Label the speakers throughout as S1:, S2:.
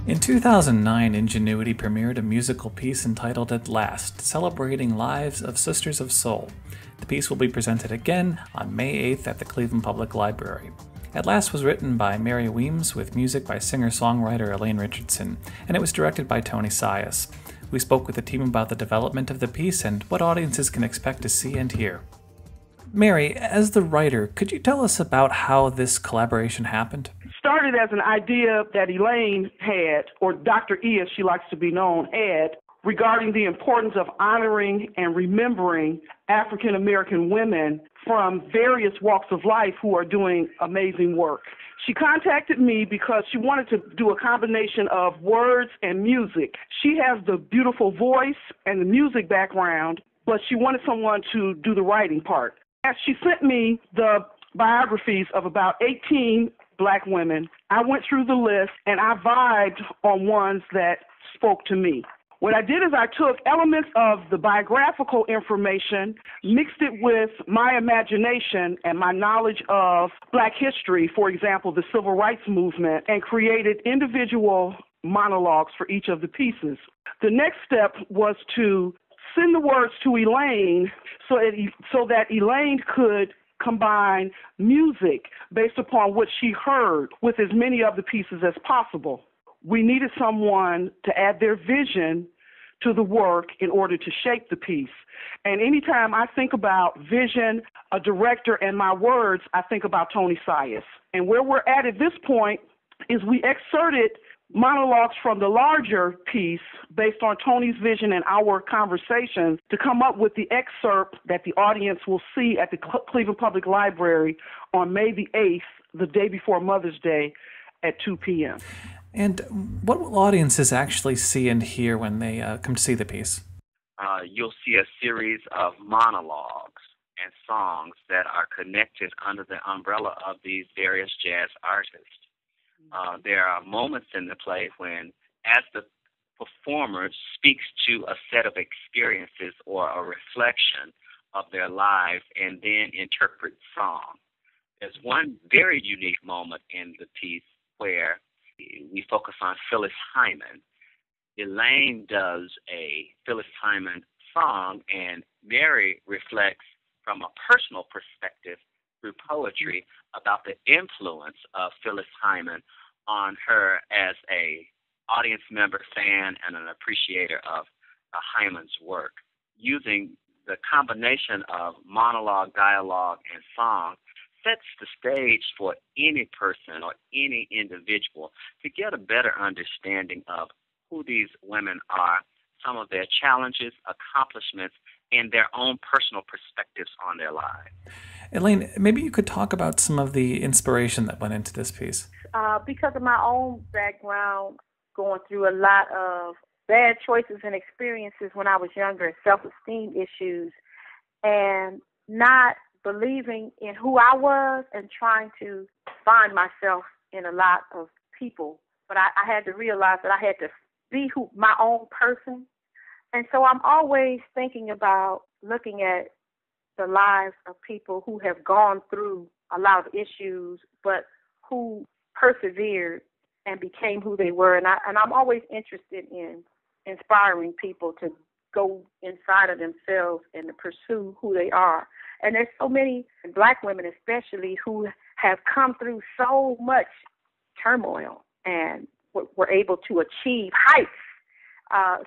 S1: In 2009, Ingenuity premiered a musical piece entitled At Last, celebrating lives of Sisters of Soul. The piece will be presented again on May 8th at the Cleveland Public Library. At Last was written by Mary Weems with music by singer-songwriter Elaine Richardson, and it was directed by Tony Sias. We spoke with the team about the development of the piece and what audiences can expect to see and hear. Mary, as the writer, could you tell us about how this collaboration happened?
S2: Started as an idea that Elaine had, or Dr. E as she likes to be known, had, regarding the importance of honoring and remembering African American women from various walks of life who are doing amazing work. She contacted me because she wanted to do a combination of words and music. She has the beautiful voice and the music background, but she wanted someone to do the writing part. As she sent me the biographies of about 18 Black women, I went through the list and I vibed on ones that spoke to me. What I did is I took elements of the biographical information, mixed it with my imagination and my knowledge of Black history, for example, the Civil Rights Movement, and created individual monologues for each of the pieces. The next step was to send the words to Elaine so that Elaine could combine music based upon what she heard with as many of the pieces as possible. We needed someone to add their vision to the work in order to shape the piece. And anytime I think about vision, a director, and my words, I think about Tony Sias. And where we're at this point is we excerpted monologues from the larger piece based on Tony's vision and our conversations to come up with the excerpt that the audience will see at the Cleveland Public Library on May the 8th, the day before Mother's Day at 2 p.m.
S1: And what will audiences actually see and hear when they come to see the piece?
S3: You'll see a series of monologues and songs that are connected under the umbrella of these various jazz artists. There are moments in the play when, as the performer speaks to a set of experiences or a reflection of their lives and then interprets song. There's one very unique moment in the piece where we focus on Phyllis Hyman. Elaine does a Phyllis Hyman song, and Mary reflects from a personal perspective through poetry about the influence of Phyllis Hyman on her as a audience member, fan, and an appreciator of Hyman's work. Using the combination of monologue, dialogue, and song sets the stage for any person or any individual to get a better understanding of who these women are, some of their challenges, accomplishments, and their own personal perspectives on their lives.
S1: Elaine, maybe you could talk about some of the inspiration that went into this piece.
S4: Because of my own background, going through a lot of bad choices and experiences when I was younger, self-esteem issues, and not believing in who I was and trying to find myself in a lot of people. But I had to realize that I had to be my own person. And so I'm always thinking about looking at the lives of people who have gone through a lot of issues, but who persevered and became who they were. And I'm always interested in inspiring people to go inside of themselves and to pursue who they are. And there's so many Black women especially who have come through so much turmoil and were able to achieve heights.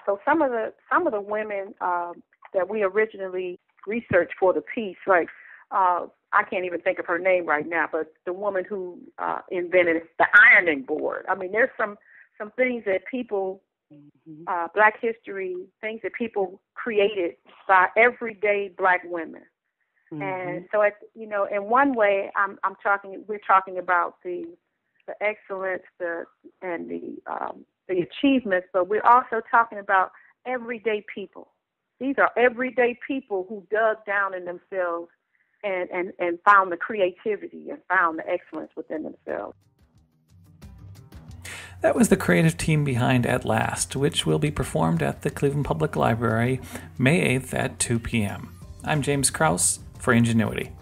S4: So some of the women that we originally researched for the piece, like I can't even think of her name right now, but the woman who invented the ironing board. I mean, there's some things that people, Black history, things that people created by everyday Black women. Mm-hmm. And so, in one way, we're talking about the excellence, and the achievements, but we're also talking about everyday people. These are everyday people who dug down in themselves and found the creativity and found the excellence within themselves.
S1: That was the creative team behind At Last, which will be performed at the Cleveland Public Library May 8th at 2 p.m. I'm James Krause for Ingenuity.